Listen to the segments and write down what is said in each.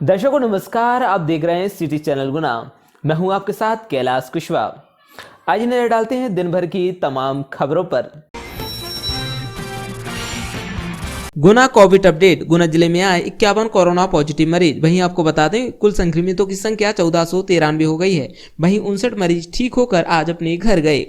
दर्शकों नमस्कार, आप देख रहे हैं सिटी चैनल गुना। मैं हूं आपके साथ कैलाश कुशवाहा। आज नजर डालते हैं दिन भर की तमाम खबरों पर। गुना कोविड अपडेट। गुना जिले में आए 51 कोरोना पॉजिटिव मरीज। वहीं आपको बता दें कुल संक्रमितों की संख्या 1493 हो गई है। वहीं 59 मरीज ठीक होकर आज अपने घर गए।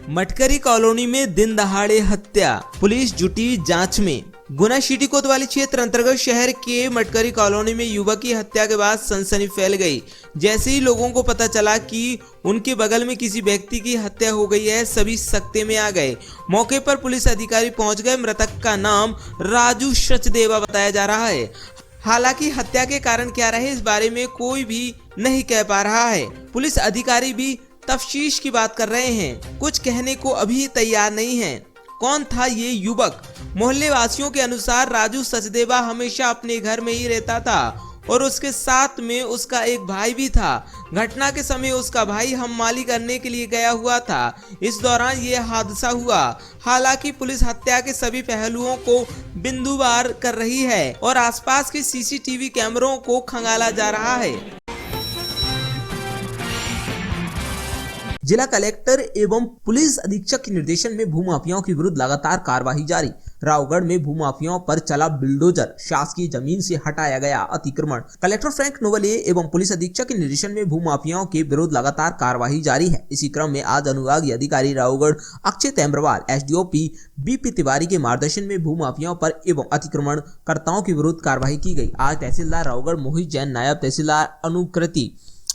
मटकरी कॉलोनी में दिन दहाड़े हत्या, पुलिस जुटी जांच में। गुना सिटी कोतवाली क्षेत्र अंतर्गत शहर के मटकरी कॉलोनी में युवक की हत्या के बाद सनसनी फैल गई। जैसे ही लोगों को पता चला कि उनके बगल में किसी व्यक्ति की हत्या हो गई है, सभी सकते में आ गए। मौके पर पुलिस अधिकारी पहुंच गए। मृतक का नाम राजू सचदेवा बताया जा रहा है। हालांकि हत्या के कारण क्या रहे इस बारे में कोई भी नहीं कह पा रहा है। पुलिस अधिकारी भी तफ्तीश की बात कर रहे हैं, कुछ कहने को अभी तैयार नहीं है। कौन था ये युवक? मोहल्ले वासियों के अनुसार राजू सचदेवा हमेशा अपने घर में ही रहता था और उसके साथ में उसका एक भाई भी था। घटना के समय उसका भाई हममाली करने के लिए गया हुआ था। इस दौरान ये हादसा हुआ। हालांकि पुलिस हत्या के सभी पहलुओं को बिंदुवार कर रही है और आसपास के सीसीटीवी कैमरों को खंगाला जा रहा है। जिला कलेक्टर एवं पुलिस अधीक्षक के निर्देशन में भूमाफियाओं के विरुद्ध लगातार कार्रवाई जारी। रावगढ़ में भूमाफियाओं पर चला बिल्डोजर, शासकीय जमीन से हटाया गया अतिक्रमण। कलेक्टर फ्रैंक नोवले एवं पुलिस अधीक्षक के निर्देशन में भूमाफियाओं के विरुद्ध लगातार कार्रवाई जारी है। इसी क्रम में आज अनुविभागीय अधिकारी रावगढ़ अक्षय तेम्रवाल, एसडीओपी बीपी तिवारी के मार्गदर्शन में भूमाफियाओं पर एवं अतिक्रमणकर्ताओं के विरुद्ध कार्रवाई की गई। आज तहसीलदार रावगढ़ मोहित जैन, नायब तहसीलदार अनुकृति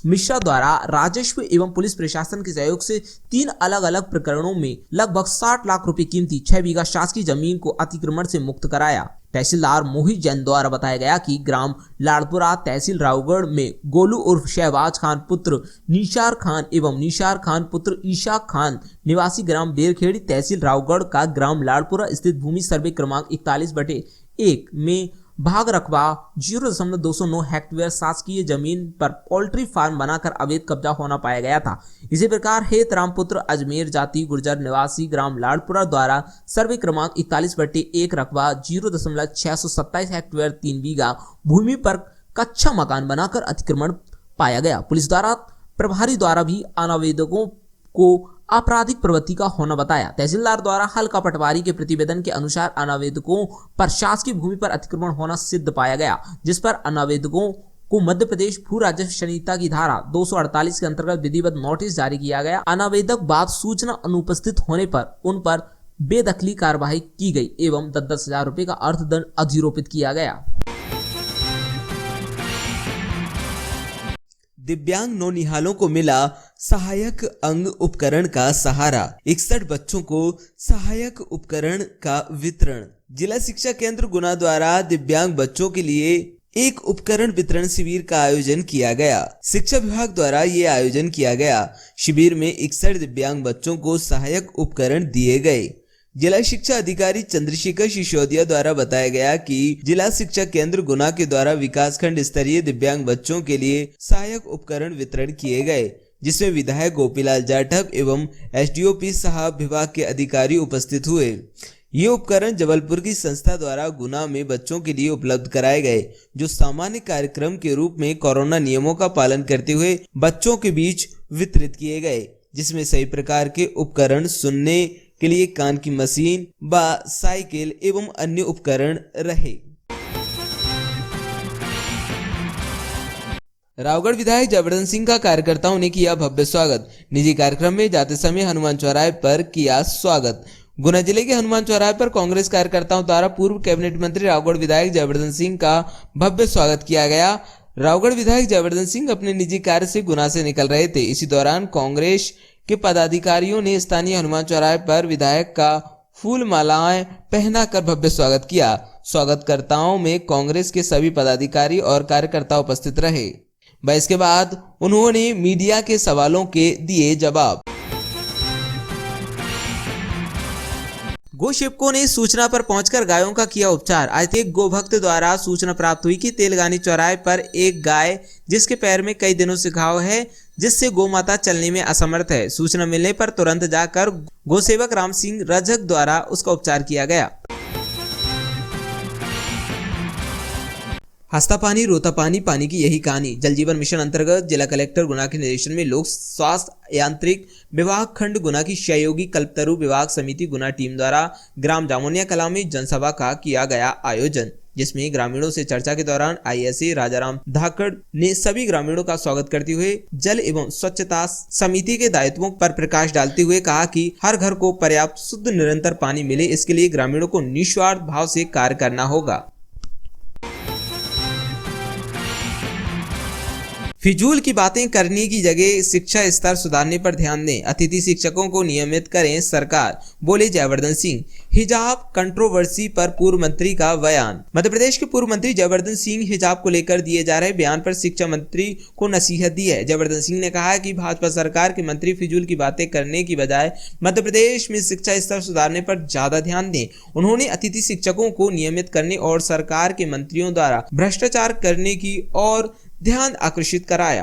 मिश्रा द्वारा राजस्व एवं पुलिस प्रशासन के सहयोग से 3 अलग अलग प्रकरणों में लगभग 60 लाख रुपए कीमती 6 बीघा शासकीय जमीन को अतिक्रमण से मुक्त कराया। तहसीलदार मोहित जैन द्वारा बताया गया कि ग्राम लाड़पुरा तहसील रावगढ़ में गोलू उर्फ शहबाज खान पुत्र निशार खान एवं निशार खान पुत्र ईशा खान निवासी ग्राम बेरखेड़ी तहसील रावगढ़ का ग्राम लाड़पुरा स्थित भूमि सर्वे क्रमांक 41/1 में भाग रकबा 0.209 हेक्टेयर शासकीय जमीन पर पोल्ट्री फार्म बनाकर अवैध कब्जा होना पाया गया था। इसी प्रकार हेत रामपुत्र अजमेर जाति गुर्जर निवासी ग्राम लाड़पुरा द्वारा सर्वे क्रमांक 41/1 रकबा 0.627 हेक्टेयर 3 बीघा भूमि पर कच्चा मकान बनाकर अतिक्रमण पाया गया। पुलिस द्वारा प्रभारी द्वारा भी अनावेदकों को आपराधिक प्रवृत्ति का होना बताया। तहसीलदार द्वारा हल्का पटवारी के प्रतिवेदन के अनुसार अनावेदकों पर शासकीय भूमि पर अतिक्रमण होना सिद्ध पाया गया, जिस पर अनावेदकों को मध्य प्रदेश भू राजस्व संहिता की धारा 248 के अंतर्गत विधिवत नोटिस जारी किया गया। अनावेदक बाद सूचना अनुपस्थित होने पर उन पर बेदखली कार्रवाई की गई एवं 10-10 हजार रुपए का अर्थदंड अधिरोपित किया गया। दिव्यांग नौनिहालों को मिला सहायक अंग उपकरण का सहारा। 61 बच्चों को सहायक उपकरण का वितरण। जिला शिक्षा केंद्र गुना द्वारा दिव्यांग बच्चों के लिए एक उपकरण वितरण शिविर का आयोजन किया गया। शिक्षा विभाग द्वारा ये आयोजन किया गया। शिविर में 61 दिव्यांग बच्चों को सहायक उपकरण दिए गए। जिला शिक्षा अधिकारी चंद्रशेखर सिसोदिया द्वारा बताया गया कि जिला शिक्षा केंद्र गुना के द्वारा विकासखंड स्तरीय दिव्यांग बच्चों के लिए सहायक उपकरण वितरण किए गए, जिसमें विधायक गोपीलाल जाटव एवं एसडीओपी साहब विभाग के अधिकारी उपस्थित हुए। ये उपकरण जबलपुर की संस्था द्वारा गुना में बच्चों के लिए उपलब्ध कराए गए, जो सामान्य कार्यक्रम के रूप में कोरोना नियमों का पालन करते हुए बच्चों के बीच वितरित किए गए, जिसमें सभी प्रकार के उपकरण, सुनने के लिए कान की मशीन, साइकिल एवं अन्य उपकरण रहे। रावगढ़ विधायक जयवर्धन सिंह का कार्यकर्ताओं ने किया भव्य स्वागत। निजी कार्यक्रम में जाते समय हनुमान चौराहे पर किया स्वागत। गुना जिले के हनुमान चौराहे पर कांग्रेस कार्यकर्ताओं द्वारा पूर्व कैबिनेट मंत्री रावगढ़ विधायक जयवर्धन सिंह का भव्य स्वागत किया गया। रावगढ़ विधायक जयवर्धन सिंह अपने निजी कार्य से गुना से निकल रहे थे। इसी दौरान कांग्रेस के पदाधिकारियों ने स्थानीय हनुमान चौराहे पर विधायक का फूल मालाएं पहनाकर भव्य स्वागत किया। स्वागतकर्ताओं में कांग्रेस के सभी पदाधिकारी और कार्यकर्ता उपस्थित रहे। इसके बाद उन्होंने मीडिया के सवालों के दिए जवाब। गोसेवकों ने सूचना पर पहुंचकर गायों का किया उपचार। आज एक गोभक्त द्वारा सूचना प्राप्त हुई कि तेलगानी चौराहे पर एक गाय जिसके पैर में कई दिनों से घाव है, जिससे गोमाता चलने में असमर्थ है। सूचना मिलने पर तुरंत जाकर गोसेवक राम सिंह रजक द्वारा उसका उपचार किया गया। हंसता पानी रोता पानी, पानी की यही कहानी। जल जीवन मिशन अंतर्गत जिला कलेक्टर गुना के निर्देशन में लोक स्वास्थ्य यांत्रिक विभाग खंड गुना की सहयोगी कल्पतरु विभाग समिति गुना टीम द्वारा ग्राम जामुनिया कला में जनसभा का किया गया आयोजन, जिसमें ग्रामीणों से चर्चा के दौरान आईएसए राजाराम धाकड़ ने सभी ग्रामीणों का स्वागत करते हुए जल एवं स्वच्छता समिति के दायित्वों पर प्रकाश डालते हुए कहा कि हर घर को पर्याप्त शुद्ध निरंतर पानी मिले, इसके लिए ग्रामीणों को निस्वार्थ भाव से कार्य करना होगा। फिजूल की बातें करने की जगह शिक्षा स्तर सुधारने पर ध्यान दें, अतिथि शिक्षकों को नियमित करें सरकार, बोले जयवर्धन सिंह। हिजाब कंट्रोवर्सी पर पूर्व मंत्री का बयान। मध्य प्रदेश के पूर्व मंत्री जयवर्धन सिंह हिजाब को लेकर दिए जा रहे बयान पर शिक्षा मंत्री को नसीहत दी है। जयवर्धन सिंह ने कहा है कि भाजपा सरकार के मंत्री फिजूल की बातें करने की बजाय मध्य प्रदेश में शिक्षा स्तर सुधारने पर ज्यादा ध्यान दें। उन्होंने अतिथि शिक्षकों को नियमित करने और सरकार के मंत्रियों द्वारा भ्रष्टाचार करने की ओर ध्यान आकर्षित कराया।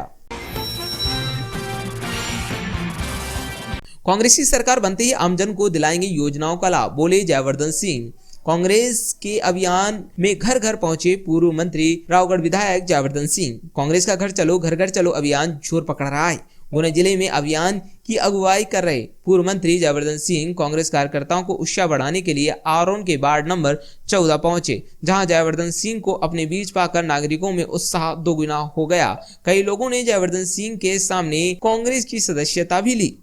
कांग्रेस की सरकार बनते ही आमजन को दिलाएंगे योजनाओं का लाभ, बोले जयवर्धन सिंह। कांग्रेस के अभियान में घर घर पहुंचे पूर्व मंत्री रावगढ़ विधायक जयवर्धन सिंह। कांग्रेस का घर चलो घर घर चलो अभियान जोर पकड़ रहा है। गुना जिले में अभियान की अगुवाई कर रहे पूर्व मंत्री जयवर्धन सिंह कांग्रेस कार्यकर्ताओं को उत्साह बढ़ाने के लिए आरोन के वार्ड नंबर 14 पहुंचे, जहां जयवर्धन सिंह को अपने बीच पाकर नागरिकों में उत्साह दोगुना हो गया। कई लोगों ने जयवर्धन सिंह के सामने कांग्रेस की सदस्यता भी ली।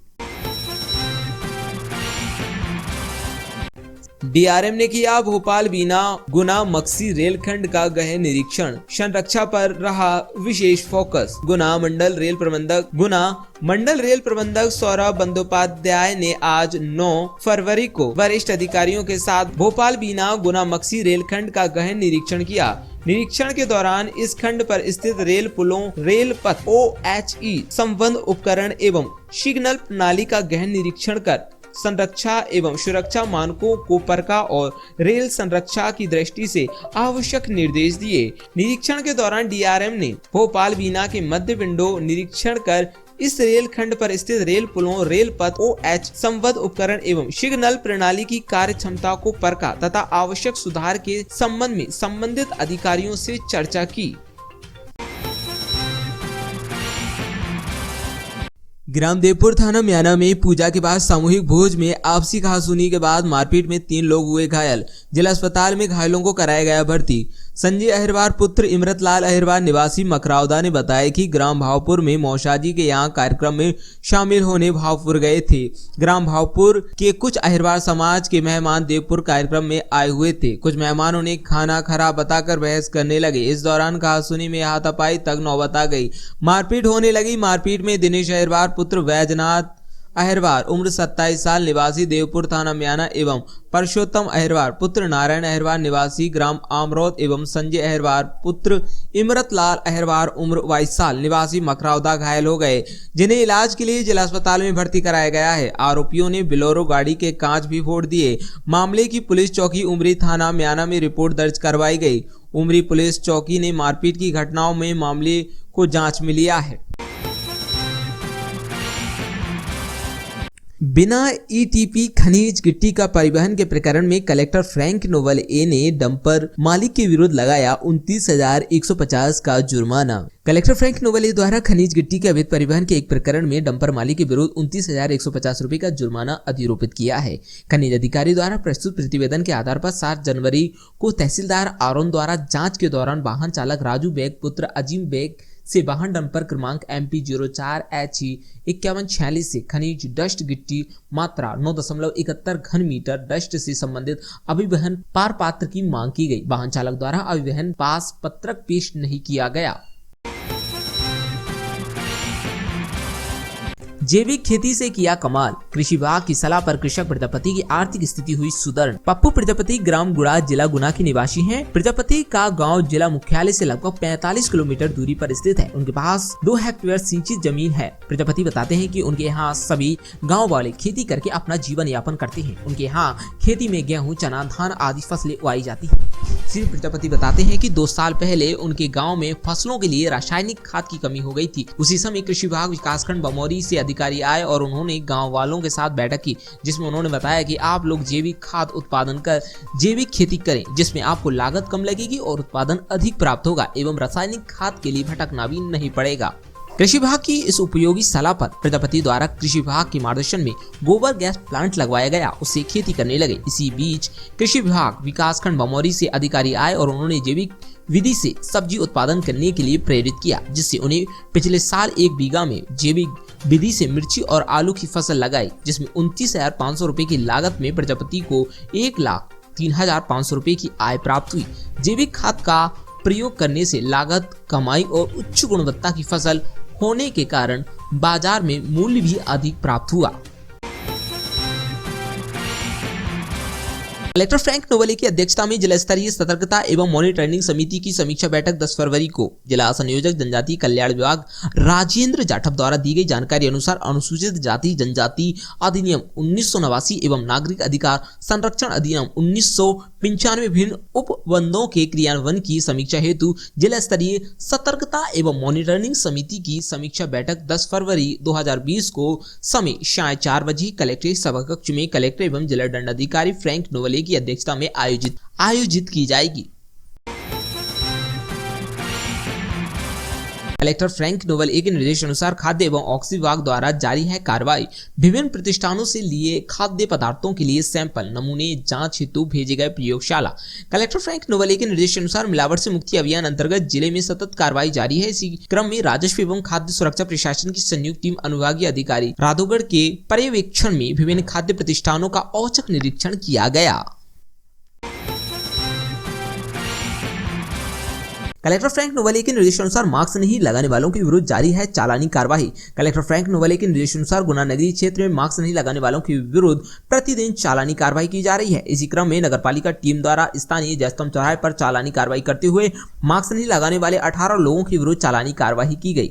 डीआरएम ने किया भोपाल बीना गुना मक्सी रेलखंड का गहन निरीक्षण, संरक्षा पर रहा विशेष फोकस। गुना मंडल रेल प्रबंधक सौरभ बंदोपाध्याय ने आज 9 फरवरी को वरिष्ठ अधिकारियों के साथ भोपाल बीना गुना मक्सी रेलखंड का गहन निरीक्षण किया। निरीक्षण के दौरान इस खंड पर स्थित रेल पुलों, रेल पथ, OHE संबंध उपकरण एवं सिग्नल प्रणाली का गहन निरीक्षण कर संरक्षा एवं सुरक्षा मानकों को परखा और रेल संरक्षा की दृष्टि से आवश्यक निर्देश दिए। निरीक्षण के दौरान डीआरएम ने भोपाल बीना के मध्य विंडो निरीक्षण कर इस रेल खंड पर स्थित रेल पुलों, रेल पथ, OH संबद्ध उपकरण एवं सिग्नल प्रणाली की कार्य क्षमता को परखा तथा आवश्यक सुधार के संबंध में संबंधित अधिकारियों से चर्चा की। ग्राम देवपुर थाना म्याना में पूजा के बाद सामूहिक भोज में आपसी कहासुनी के बाद मारपीट में 3 लोग हुए घायल। जिला अस्पताल में घायलों को कराया गया भर्ती। संजय अहिरवार पुत्र इमरतलाल अहिरवार निवासी मकरावदा ने बताया कि ग्राम भावपुर में मौसाजी के यहाँ कार्यक्रम में शामिल होने भावपुर गए थे। ग्राम भावपुर के कुछ अहिरवार समाज के मेहमान देवपुर कार्यक्रम में आए हुए थे। कुछ मेहमानों ने खाना खराब बताकर बहस करने लगे। इस दौरान कहासुनी में हाथापाई तक नौबत आ गई। मारपीट होने लगी। मारपीट में दिनेश अहिरवार पुत्र वैजनाथ अहिरवार उम्र 27 साल निवासी देवपुर थाना म्याना एवं परशोत्तम अहिरवार पुत्र नारायण अहिरवार निवासी ग्राम आमरौद एवं संजय अहिरवार पुत्र इमरतलाल अहिरवार उम्र 22 साल निवासी मकरावदा घायल हो गए, जिन्हें इलाज के लिए जिला अस्पताल में भर्ती कराया गया है। आरोपियों ने बिलोरो गाड़ी के कांच भी फोड़ दिए। मामले की पुलिस चौकी उमरी थाना म्याना में रिपोर्ट दर्ज करवाई गई। उमरी पुलिस चौकी ने मारपीट की घटनाओं में मामले को जांच में लिया है। बिना ईटीपी खनिज गिट्टी का परिवहन के प्रकरण में कलेक्टर फ्रैंक नोवेल ए ने डंपर मालिक के विरुद्ध लगाया 29,150 का जुर्माना। कलेक्टर फ्रैंक नोवेल ए द्वारा खनिज गिट्टी के अवैध परिवहन के एक प्रकरण में डंपर मालिक के विरुद्ध 29,150 रुपए का जुर्माना अधिरोपित किया है। खनिज अधिकारी द्वारा प्रस्तुत प्रतिवेदन के आधार पर 7 जनवरी को तहसीलदार आरोन द्वारा जाँच के दौरान वाहन चालक राजू बेग पुत्र अजीम बेग से वाहन डंपर क्रमांक MP 04HE 5146 से खनिज डस्ट गिट्टी मात्रा 9.71 घन मीटर डस्ट से संबंधित अभिवहन पात्र की मांग की गई। वाहन चालक द्वारा अभिवहन पास पत्रक पेश नहीं किया गया। जैविक खेती से किया कमाल, कृषि विभाग की सलाह पर कृषक प्रजापति की आर्थिक स्थिति हुई सुदृढ़। पप्पू प्रजापति ग्राम गुड़ा जिला गुना के निवासी हैं। प्रजापति का गांव जिला मुख्यालय से लगभग 45 किलोमीटर दूरी पर स्थित है। उनके पास 2 हेक्टेयर सिंचित जमीन है। प्रजापति बताते हैं कि उनके यहाँ सभी गाँव वाले खेती करके अपना जीवन यापन करते हैं। उनके यहाँ खेती में गेहूँ, चना, धान आदि फसलें उगाई जाती है। श्री प्रजापति बताते हैं कि 2 साल पहले उनके गाँव में फसलों के लिए रासायनिक खाद की कमी हो गई थी। उसी समय कृषि विभाग विकासखंड बमौरी से अधिकारी आए और उन्होंने गांव वालों के साथ बैठक की, जिसमें उन्होंने बताया कि आप लोग जैविक खाद उत्पादन कर जैविक खेती करें, जिसमें आपको लागत कम लगेगी और उत्पादन अधिक प्राप्त होगा एवं रासायनिक खाद के लिए भटकना भी नहीं पड़ेगा। कृषि विभाग की इस उपयोगी सलाह पर प्रजापति द्वारा कृषि विभाग के मार्गदर्शन में गोबर गैस प्लांट लगवाया गया, उससे खेती करने लगे। इसी बीच कृषि विभाग विकासखंड बमौरी से अधिकारी आए और उन्होंने जैविक विधि से सब्जी उत्पादन करने के लिए प्रेरित किया, जिससे उन्हें पिछले साल 1 बीघा में जैविक विधि से मिर्ची और आलू की फसल लगाई, जिसमें 29,500 रुपए की लागत में प्रजापति को 1,03,500 रुपए की आय प्राप्त हुई। जैविक खाद का प्रयोग करने से लागत कमाई और उच्च गुणवत्ता की फसल होने के कारण बाजार में मूल्य भी अधिक प्राप्त हुआ। कलेक्टर फ्रैंक नोवले की अध्यक्षता में जिला स्तरीय सतर्कता एवं मॉनिटरिंग समिति की समीक्षा बैठक 10 फरवरी को जिला संयोजक जनजातीय कल्याण विभाग राजेंद्र जाठव द्वारा दी गई जानकारी अनुसार अनुसूचित जाति जनजाति अधिनियम 1989 एवं नागरिक अधिकार संरक्षण अधिनियम 1995 विभिन्न उपबंधों के क्रियान्वयन की समीक्षा हेतु जिला स्तरीय सतर्कता एवं मॉनिटरिंग समिति की समीक्षा बैठक 10 फरवरी 2020 को समय 4:30 बजे कलेक्ट्रेट सभाकक्ष में कलेक्टर एवं जिला दंडाधिकारी फ्रैंक नोवले की अध्यक्षता में आयोजित की जाएगी। कलेक्टर फ्रैंक नोवले के निर्देश अनुसार खाद्य एवं औषधि विभाग द्वारा जारी है कार्रवाई। विभिन्न प्रतिष्ठानों से लिए खाद्य पदार्थों के लिए सैंपल नमूने जांच हेतु भेजे गए प्रयोगशाला। कलेक्टर फ्रैंक नोवले के निर्देश अनुसार मिलावट से मुक्ति अभियान अंतर्गत जिले में सतत कार्रवाई जारी है। इसी क्रम में राजस्व एवं खाद्य सुरक्षा प्रशासन की संयुक्त टीम अनुविभागीय अधिकारी राधौगढ़ के पर्यवेक्षण में विभिन्न खाद्य प्रतिष्ठानों का औचक निरीक्षण किया गया। कलेक्टर फ्रैंक नोवले के निर्देशानुसार मास्क नहीं लगाने वालों के विरुद्ध जारी है चालानी कार्यवाही। कलेक्टर फ्रैंक नोवले के निर्देशानुसार गुना नगरीय क्षेत्र में मास्क नहीं लगाने वालों के विरुद्ध प्रतिदिन चालानी कार्रवाई की जा रही है। इसी क्रम में नगरपालिका टीम द्वारा स्थानीय जयस्तंभ चौराहे पर चालानी कार्रवाई करते हुए मास्क नहीं लगाने वाले 18 लोगों के विरुद्ध चालानी कार्रवाई की गई।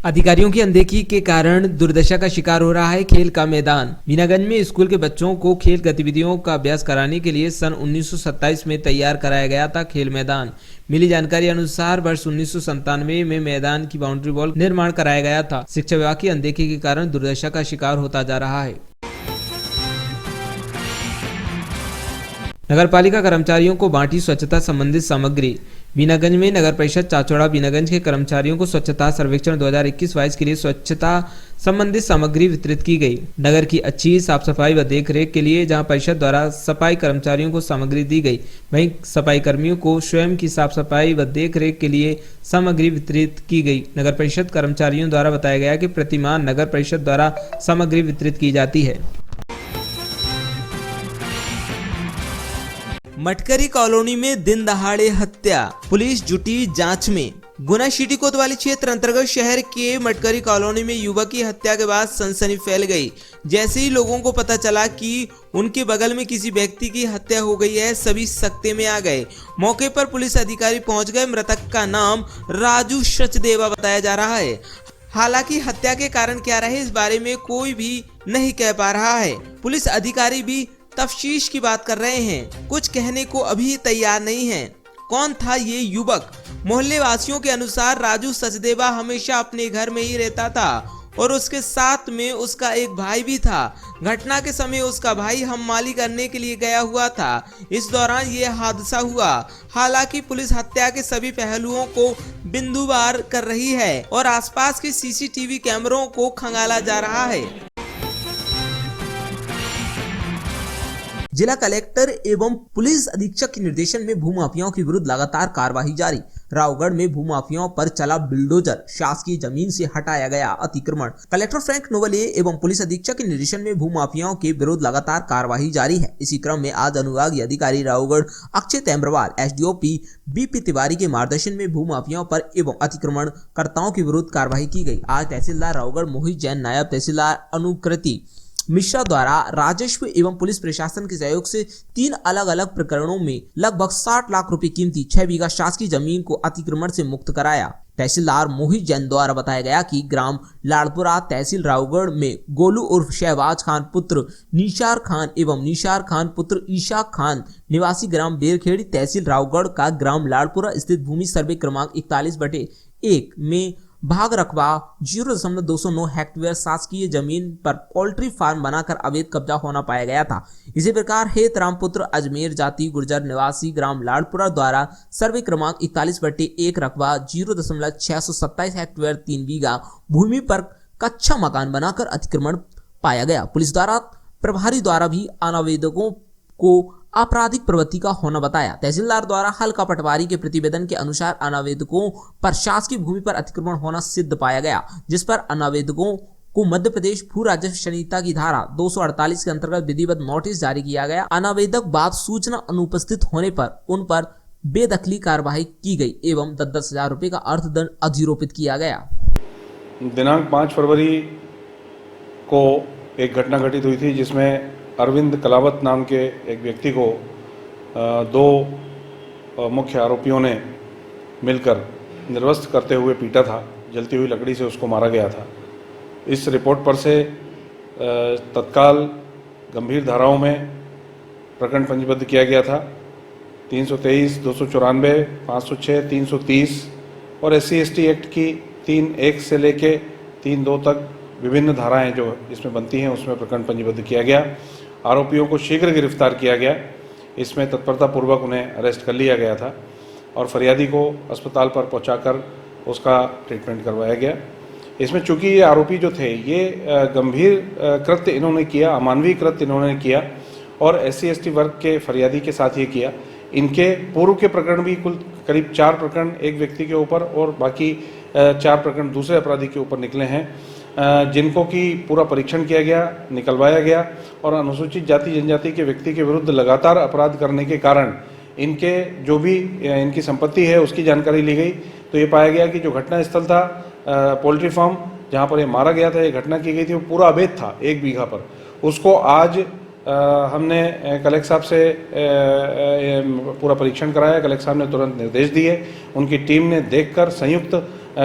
अधिकारियों की अनदेखी के कारण दुर्दशा का शिकार हो रहा है खेल का मैदान। मीनागंज में स्कूल के बच्चों को खेल गतिविधियों का अभ्यास कराने के लिए सन 1927 में तैयार कराया गया था खेल मैदान। मिली जानकारी अनुसार वर्ष 1997 में मैदान की बाउंड्री वॉल निर्माण कराया गया था। शिक्षा विभाग की अनदेखी के कारण दुर्दशा का शिकार होता जा रहा है। नगरपालिका कर्मचारियों को बांटी स्वच्छता संबंधित सामग्री। बीनागंज में नगर परिषद चाचौड़ा बीनागंज के कर्मचारियों को स्वच्छता सर्वेक्षण 2021-22 के लिए स्वच्छता संबंधित सामग्री वितरित की गई। नगर की अच्छी साफ सफाई व देखरेख के लिए जहां परिषद द्वारा सफाई कर्मचारियों को सामग्री दी गई, वहीं सफाई कर्मियों को स्वयं की साफ सफाई व देखरेख के लिए सामग्री वितरित की गई। नगर परिषद कर्मचारियों द्वारा बताया गया कि प्रतिमाह नगर परिषद द्वारा सामग्री वितरित की जाती है। मटकरी कॉलोनी में दिन दहाड़े हत्या, पुलिस जुटी जांच में। गुना सिटी कोतवाली क्षेत्र अंतर्गत शहर के मटकरी कॉलोनी में युवक की हत्या के बाद सनसनी फैल गई। जैसे ही लोगों को पता चला कि उनके बगल में किसी व्यक्ति की हत्या हो गई है, सभी सकते में आ गए। मौके पर पुलिस अधिकारी पहुंच गए। मृतक का नाम राजू सचदेवा बताया जा रहा है। हालांकि हत्या के कारण क्या रहे इस बारे में कोई भी नहीं कह पा रहा है। पुलिस अधिकारी भी तफ्तीश की बात कर रहे हैं, कुछ कहने को अभी तैयार नहीं है। कौन था ये युवक? मोहल्ले वासियों के अनुसार राजू सचदेवा हमेशा अपने घर में ही रहता था और उसके साथ में उसका एक भाई भी था। घटना के समय उसका भाई हम्माली करने के लिए गया हुआ था। इस दौरान ये हादसा हुआ। हालांकि पुलिस हत्या के सभी पहलुओं को बिंदुवार कर रही है और आसपास के सीसीटीवी कैमरों को खंगाला जा रहा है। जिला कलेक्टर एवं पुलिस अधीक्षक के निर्देशन में भूमाफियाओं के विरुद्ध लगातार कार्रवाई जारी। रावगढ़ में भूमाफियाओं पर चला बिल्डोजर, शासकीय जमीन से हटाया गया अतिक्रमण। कलेक्टर फ्रैंक नोवले एवं पुलिस अधीक्षक के निर्देशन में भूमाफियाओं के विरुद्ध लगातार कार्रवाई जारी है। इसी क्रम में आज अनुविभागीय अधिकारी रावगढ़ अक्षय तेम्रवाल, एसडीओपी बीपी तिवारी के मार्गदर्शन में भूमाफियाओं पर एवं अतिक्रमणकर्ताओं के विरुद्ध कार्रवाई की गई। आज तहसीलदार रावगढ़ मोहित जैन, नायब तहसीलदार अनुकृति मिश्रा द्वारा राजस्व एवं पुलिस प्रशासन के सहयोग से 3 अलग अलग प्रकरणों में लगभग 60 लाख रुपए कीमती 6 बीघा शासकीय जमीन को अतिक्रमण से मुक्त कराया। तहसीलदार मोहित जैन द्वारा बताया गया कि ग्राम लाड़पुरा तहसील रावगढ़ में गोलू उर्फ शहबाज खान पुत्र निशार खान एवं निशार खान पुत्र ईशा खान निवासी ग्राम बेरखेड़ी तहसील रावगढ़ का ग्राम लाड़पुरा स्थित भूमि सर्वे क्रमांक 41/1 में भाग रकबा 0.209 हेक्टेयर शासकीय जमीन पर पोल्ट्री फार्म बनाकर अवैध कब्जा होना पाया गया था। इसी प्रकार हेत रामपुत्र अजमेर जाति गुर्जर निवासी ग्राम लाड़पुरा द्वारा सर्वे क्रमांक 41/1 रकबा 0.627 हेक्टेयर 3 बीघा भूमि पर कच्चा मकान बनाकर अतिक्रमण पाया गया। पुलिस द्वारा प्रभारी द्वारा भी अनावेदकों को आपराधिक प्रवृत्ति का होना बताया। तहसीलदार द्वारा हल्का पटवारी के प्रतिवेदन के अनुसार अनावेदकों पर शासकीय भूमि पर अतिक्रमण होना सिद्ध पाया गया, जिस पर अनावेदकों को मध्य प्रदेश भू राजस्व संहिता की धारा 248 के अंतर्गत विधिवत नोटिस जारी किया गया। अनावेदक बाद सूचना अनुपस्थित होने पर उन पर बेदखली कार्यवाही की गई एवं 10,000 रुपए का अर्थदंड अधिरोपित किया गया। दिनांक 5 फरवरी को एक घटना घटित हुई थी जिसमें अरविंद कलावत नाम के एक व्यक्ति को दो मुख्य आरोपियों ने मिलकर निर्वस्त्र करते हुए पीटा था। जलती हुई लकड़ी से उसको मारा गया था। इस रिपोर्ट पर से तत्काल गंभीर धाराओं में प्रकरण पंजीबद्ध किया गया था। 323, 294, 506, 330 और SC/ST एक्ट की 3(1) से लेके 3(2) तक विभिन्न धाराएं जो इसमें बनती हैं उसमें प्रकरण पंजीबद्ध किया गया। आरोपियों को शीघ्र गिरफ्तार किया गया। इसमें तत्परतापूर्वक उन्हें अरेस्ट कर लिया गया था और फरियादी को अस्पताल पर पहुंचाकर उसका ट्रीटमेंट करवाया गया। इसमें चूंकि ये आरोपी जो थे ये गंभीर कृत्य इन्होंने किया, अमानवीय कृत्य इन्होंने किया और SC/ST वर्ग के फरियादी के साथ ये किया। इनके पूर्व के प्रकरण भी कुल करीब 4 प्रकरण एक व्यक्ति के ऊपर और बाकी 4 प्रकरण दूसरे अपराधी के ऊपर निकले हैं, जिनको कि पूरा परीक्षण किया गया, निकलवाया गया और अनुसूचित जाति जनजाति के व्यक्ति के विरुद्ध लगातार अपराध करने के कारण इनके जो भी इनकी संपत्ति है उसकी जानकारी ली गई। तो ये पाया गया कि जो घटना स्थल था पोल्ट्री फार्म जहाँ पर ये मारा गया था, ये घटना की गई थी, वो पूरा अवैध था 1 बीघा पर। उसको आज हमने कलेक्टर साहब से पूरा परीक्षण कराया। कलेक्टर साहब ने तुरंत निर्देश दिए। उनकी टीम ने देखकर संयुक्त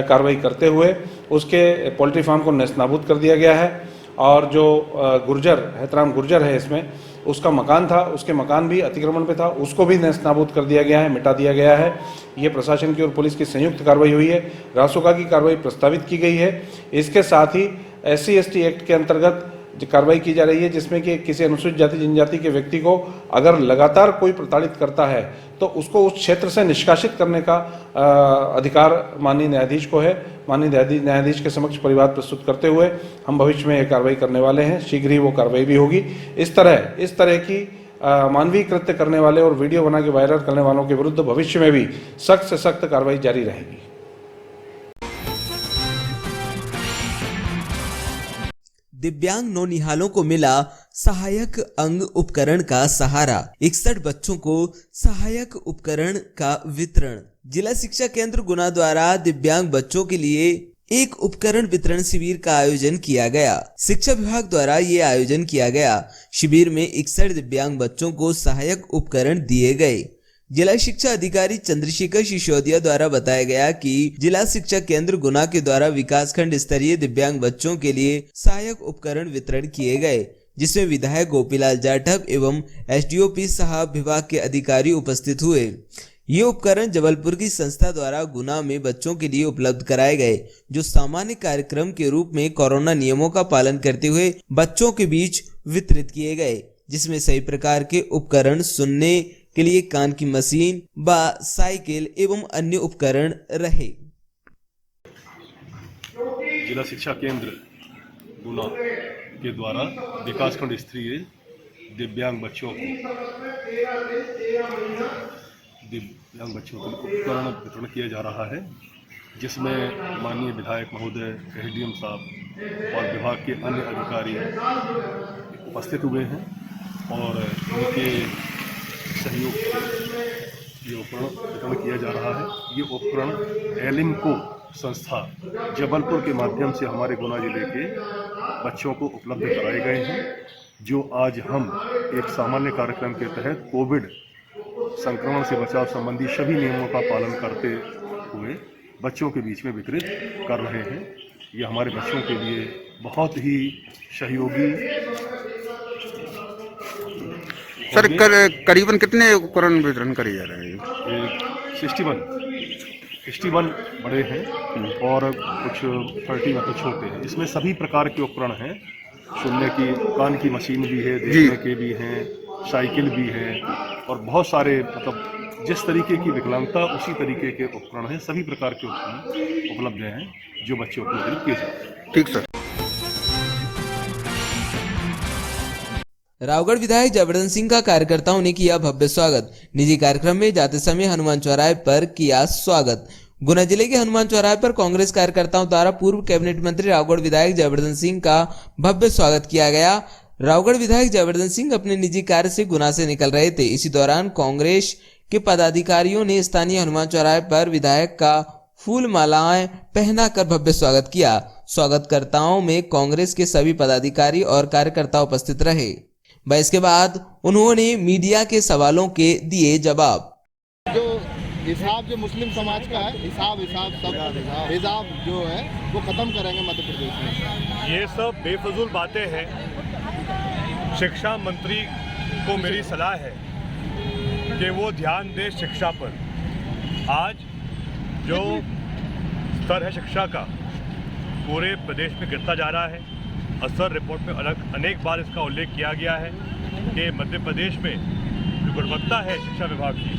कार्रवाई करते हुए उसके पोल्ट्री फार्म को नेस्तनाबूद कर दिया गया है और जो गुर्जर हेतराम गुर्जर है इसमें उसका मकान था, उसके मकान भी अतिक्रमण पे था, उसको भी नेस्तनाबूद कर दिया गया है, मिटा दिया गया है। ये प्रशासन की और पुलिस की संयुक्त कार्रवाई हुई है। रासुका की कार्रवाई प्रस्तावित की गई है। इसके साथ ही SC/ST एक्ट के अंतर्गत कार्रवाई की जा रही है जिसमें कि किसी अनुसूचित जाति जनजाति के व्यक्ति को अगर लगातार कोई प्रताड़ित करता है तो उसको उस क्षेत्र से निष्कासित करने का अधिकार माननीय न्यायाधीश को है। माननीय न्यायाधीश के समक्ष परिवाद प्रस्तुत करते हुए हम भविष्य में यह कार्रवाई करने वाले हैं। शीघ्र ही वो कार्रवाई भी होगी। इस तरह की मानवीय कृत्य करने वाले और वीडियो बना के वायरल करने वालों के विरुद्ध भविष्य में भी सख्त से सख्त कार्रवाई जारी रहेगी। दिव्यांग नौनिहालों को मिला सहायक अंग उपकरण का सहारा। 61 बच्चों को सहायक उपकरण का वितरण। जिला शिक्षा केंद्र गुना द्वारा दिव्यांग बच्चों के लिए एक उपकरण वितरण शिविर का आयोजन किया गया। शिक्षा विभाग द्वारा ये आयोजन किया गया। शिविर में 61 दिव्यांग बच्चों को सहायक उपकरण दिए गए। जिला शिक्षा अधिकारी चंद्रशेखर सिसोदिया द्वारा बताया गया कि जिला शिक्षा केंद्र गुना के द्वारा विकासखंड स्तरीय दिव्यांग बच्चों के लिए सहायक उपकरण वितरण किए गए, जिसमें विधायक गोपीलाल जाटव एवं SDOP साहब विभाग के अधिकारी उपस्थित हुए। ये उपकरण जबलपुर की संस्था द्वारा गुना में बच्चों के लिए उपलब्ध कराए गए, जो सामान्य कार्यक्रम के रूप में कोरोना नियमों का पालन करते हुए बच्चों के बीच वितरित किए गए, जिसमें सभी प्रकार के उपकरण, सुनने के लिए कान की मशीन, साइकिल एवं अन्य उपकरण रहे। जिला शिक्षा केंद्र गुना के द्वारा विकासखंड स्तरीय दिव्यांग बच्चों को उपकरण वितरण किया जा रहा है, जिसमें माननीय विधायक महोदय, SDM साहब और विभाग के अन्य अधिकारी उपस्थित हुए हैं और उनके सहयोग से ये उपकरण वितरण किया जा रहा है। ये उपकरण एलिम्को संस्था जबलपुर के माध्यम से हमारे गुना जिले के बच्चों को उपलब्ध कराए गए हैं, जो आज हम एक सामान्य कार्यक्रम के तहत कोविड संक्रमण से बचाव संबंधी सभी नियमों का पालन करते हुए बच्चों के बीच में वितरित कर रहे हैं। ये हमारे बच्चों के लिए बहुत ही सहयोगी। सर करीबन कितने उपकरण वितरण करे जा रहे हैं? 61 बड़े हैं और कुछ 30 मतलब छोटे हैं। इसमें सभी प्रकार के उपकरण हैं। सुनने की कान की मशीन भी है, देखने के भी हैं, साइकिल भी है और बहुत सारे मतलब जिस तरीके की विकलांगता उसी तरीके के उपकरण हैं। सभी प्रकार के उपकरण उपलब्ध हैं जो बच्चों को वितरित किए जाते हैं। ठीक सर। रावगढ़ विधायक जयवर्धन सिंह का कार्यकर्ताओं ने किया भव्य स्वागत। निजी कार्यक्रम में जाते समय हनुमान चौराहे पर किया स्वागत। गुना जिले के हनुमान चौराहे पर कांग्रेस कार्यकर्ताओं द्वारा पूर्व कैबिनेट मंत्री रावगढ़ विधायक जयवर्धन सिंह का भव्य स्वागत किया गया। रावगढ़ विधायक जयवर्धन सिंह अपने निजी कार्य से गुना से निकल रहे थे। इसी दौरान कांग्रेस के पदाधिकारियों ने स्थानीय हनुमान चौराहे पर विधायक का फूल मालाएं पहनाकर भव्य स्वागत किया। स्वागतकर्ताओं में कांग्रेस के सभी पदाधिकारी और कार्यकर्ता उपस्थित रहे। इसके बाद उन्होंने मीडिया के सवालों के दिए जवाब। जो हिसाब जो मुस्लिम समाज का है, हिसाब सब हिसाब जो है वो खत्म करेंगे मध्य प्रदेश में। ये सब बेफजूल बातें हैं। शिक्षा मंत्री को मेरी सलाह है कि वो ध्यान दे शिक्षा पर। आज जो स्तर है शिक्षा का पूरे प्रदेश में गिरता जा रहा है। असर रिपोर्ट में अनेक बार इसका उल्लेख किया गया है कि मध्य प्रदेश में जो गुणवत्ता है शिक्षा विभाग की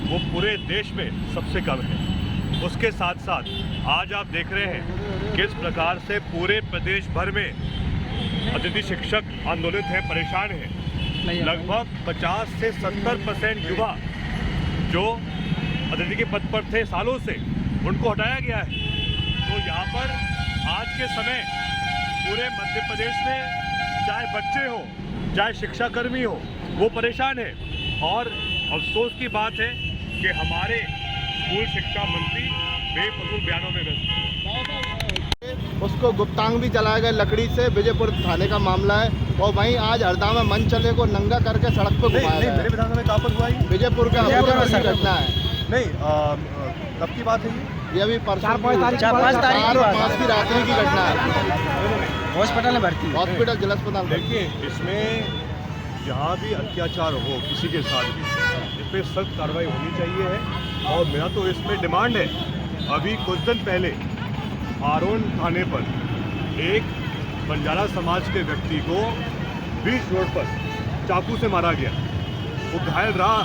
वो पूरे देश में सबसे कम है। उसके साथ साथ आज आप देख रहे हैं किस प्रकार से पूरे प्रदेश भर में अतिथि शिक्षक आंदोलित हैं, परेशान हैं। लगभग 50 से 70% युवा जो अतिथि के पद पर थे सालों से, उनको हटाया गया है। तो यहाँ पर आज के समय पूरे मध्य प्रदेश में चाहे बच्चे हो चाहे शिक्षाकर्मी हो वो परेशान है। और अफसोस की बात है कि हमारे स्कूल शिक्षा मंत्री बेफजूल बयानों में व्यस्त। उसको गुप्तांग भी चलाया गया लकड़ी से। विजयपुर थाने का मामला है और वहीं आज हरदा में मन चले को नंगा करके सड़क पर घुमाया गया। मेरे विधानसभा में कहाँ पर हुआ है? विजयपुर का घटना है। नहीं, कब की बात है ये अभी परसों 4-5 की रात्रि की घटना है। हॉस्पिटल में भर्ती, हॉस्पिटल जिला अस्पताल। देखिए, इसमें जहाँ भी अत्याचार हो किसी के साथ भी, इस पर सख्त कार्रवाई होनी चाहिए है। और मेरा तो इसमें डिमांड है। अभी कुछ दिन पहले आरोन थाने पर एक बंजारा समाज के व्यक्ति को बीच रोड पर चाकू से मारा गया। वो घायल रहा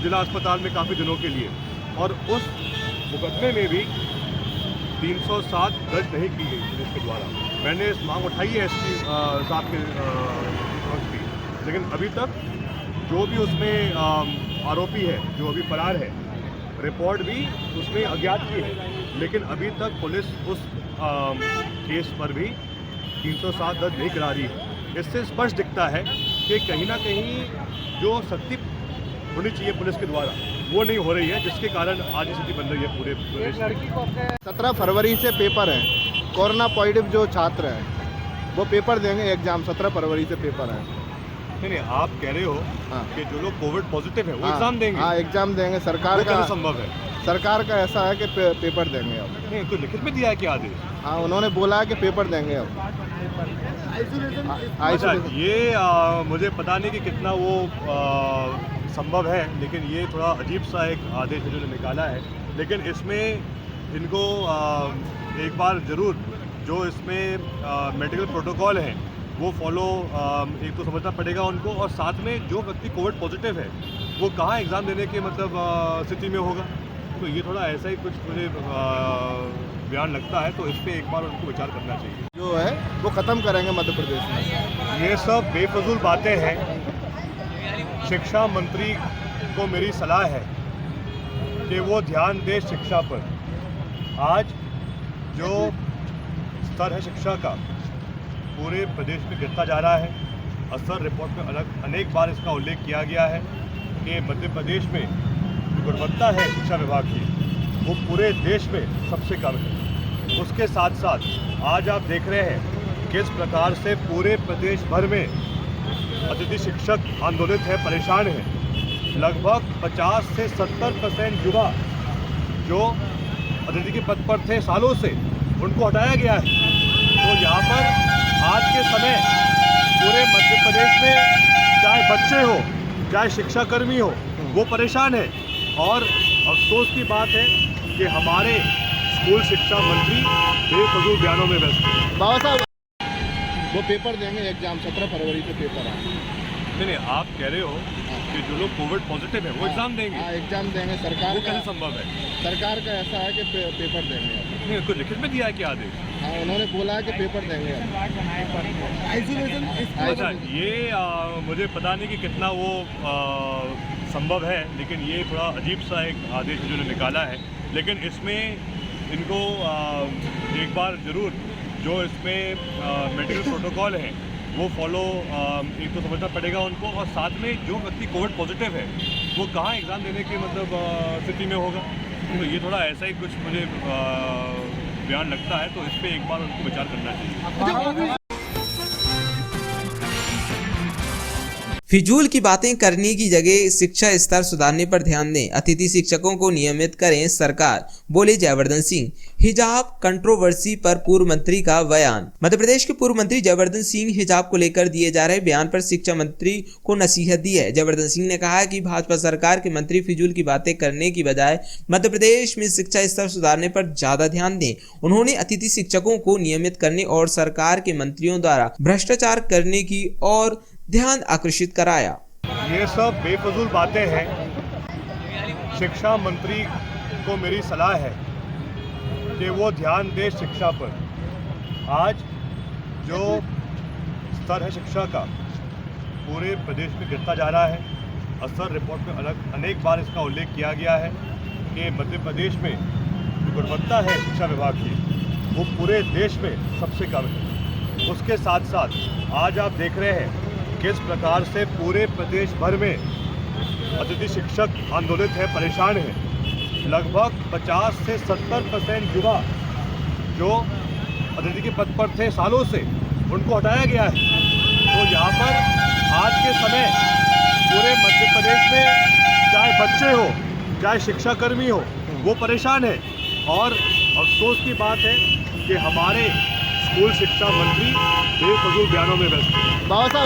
जिला अस्पताल में काफ़ी दिनों के लिए और उस मुकदमे में भी 307 दर्ज नहीं की गई पुलिस के द्वारा। मैंने इस मांग उठाई है एसपी साहब के समक्ष भी, लेकिन अभी तक जो भी उसमें आरोपी है जो अभी फरार है, रिपोर्ट भी उसमें अज्ञात की है, लेकिन अभी तक पुलिस उस केस पर भी 307 दर्ज नहीं करा रही है। इससे स्पष्ट दिखता है कि कहीं ना कहीं जो सख्ती होनी चाहिए पुलिस के द्वारा वो नहीं हो रही है, जिसके कारण आज स्थिति बन रही है पूरे प्रदेश में। 17 फरवरी से पेपर है। कोरोना पॉजिटिव जो छात्र हैं वो पेपर देंगे एग्जाम। 17 फरवरी से पेपर है। नहीं, आप कह रहे हो कि जो लोग कोविड पॉजिटिव है वो एग्जाम देंगे? हाँ, एग्जाम देंगे। सरकार का संभव है, सरकार का ऐसा है कि पेपर देंगे अब। नहीं तो लिखित में दिया है क्या आदेश? हाँ, उन्होंने बोला है कि पेपर देंगे अब। अच्छा, ये मुझे पता नहीं कि कितना वो संभव है, लेकिन ये थोड़ा अजीब सा एक आदेश है जो निकाला है। लेकिन इसमें इनको एक बार ज़रूर जो इसमें मेडिकल प्रोटोकॉल है वो फॉलो एक तो समझना पड़ेगा उनको। और साथ में जो व्यक्ति कोविड पॉजिटिव है वो कहाँ एग्ज़ाम देने के मतलब स्थिति में होगा। तो ये थोड़ा ऐसा ही कुछ मुझे बयान लगता है। तो इस पर एक बार उनको विचार करना चाहिए। जो है वो ख़त्म करेंगे मध्य प्रदेश में। ये सब बेफजूल बातें हैं। शिक्षा मंत्री को मेरी सलाह है कि वो ध्यान दे शिक्षा पर। आज जो स्तर है शिक्षा का पूरे प्रदेश में गिरता जा रहा है। असर रिपोर्ट में अनेक बार इसका उल्लेख किया गया है कि मध्य प्रदेश में जो गुणवत्ता है शिक्षा विभाग की वो पूरे देश में सबसे कम है। उसके साथ साथ आज आप देख रहे हैं किस प्रकार से पूरे प्रदेश भर में अतिथि शिक्षक आंदोलित हैं, परेशान हैं। लगभग 50 से 70% युवा जो अतिथि के पद पर थे सालों से, उनको हटाया गया है। तो यहाँ पर आज के समय पूरे मध्य प्रदेश में चाहे बच्चे हो चाहे शिक्षाकर्मी हो वो परेशान है। और अफसोस की बात है कि हमारे स्कूल शिक्षा मंत्री बेफजूल बयानों में व्यस्त हैं। बाबा साहब वो पेपर देंगे एग्जाम 17 फरवरी से पेपर है। नहीं, आप कह रहे हो कि जो लोग कोविड पॉजिटिव है वो एग्जाम देंगे? हाँ, एग्जाम देंगे। सरकार वो का कैसे संभव है? सरकार का ऐसा है कि पेपर देंगे। नहीं, उसको लिखित में दिया है क्या आदेश? हाँ, उन्होंने बोला है कि पेपर देंगे। अच्छा, ये मुझे पता नहीं कि कितना वो संभव है, लेकिन ये थोड़ा अजीब सा एक आदेश जो निकाला है। लेकिन इसमें इनको एक बार ज़रूर जो इसमें मेडिकल प्रोटोकॉल है वो फॉलो एक तो समझना पड़ेगा उनको, और साथ में जो व्यक्ति कोविड पॉजिटिव है वो कहाँ एग्ज़ाम देने के मतलब स्थिति में होगा। तो ये थोड़ा ऐसा ही कुछ मुझे बयान लगता है, तो इस पर एक बार उनको विचार करना चाहिए। फिजूल की बातें करने की जगह शिक्षा स्तर सुधारने पर ध्यान दें, अतिथि शिक्षकों को नियमित करें सरकार, बोले जयवर्धन सिंह। हिजाब कंट्रोवर्सी पर पूर्व मंत्री का बयान। मध्य प्रदेश के पूर्व मंत्री जयवर्धन सिंह हिजाब को लेकर दिए जा रहे बयान पर शिक्षा मंत्री को नसीहत दी है। जयवर्धन सिंह ने कहा है कि भाजपा सरकार के मंत्री फिजूल की बातें करने की बजाय मध्य प्रदेश में शिक्षा स्तर सुधारने पर ज्यादा ध्यान दें। उन्होंने अतिथि शिक्षकों को नियमित करने और सरकार के मंत्रियों द्वारा भ्रष्टाचार करने की और ध्यान आकर्षित कराया। ये सब बेफजूल बातें हैं। शिक्षा मंत्री को मेरी सलाह है कि वो ध्यान दे शिक्षा पर। आज जो स्तर है शिक्षा का पूरे प्रदेश में गिरता जा रहा है। असर रिपोर्ट में अनेक बार इसका उल्लेख किया गया है कि मध्य प्रदेश में जो गुणवत्ता है शिक्षा विभाग की वो पूरे देश में सबसे कम है। उसके साथ साथ आज आप देख रहे हैं किस प्रकार से पूरे प्रदेश भर में अतिथि शिक्षक आंदोलित है, परेशान है। लगभग 50 से 70% युवा जो अतिथि के पद पर थे सालों से, उनको हटाया गया है। तो यहाँ पर आज के समय पूरे मध्य प्रदेश में चाहे बच्चे हो चाहे शिक्षाकर्मी हो वो परेशान है। और अफसोस की बात है कि हमारे स्कूल शिक्षा मंत्री बेफजूल बयानों में व्यस्त हैं। बाबा साहब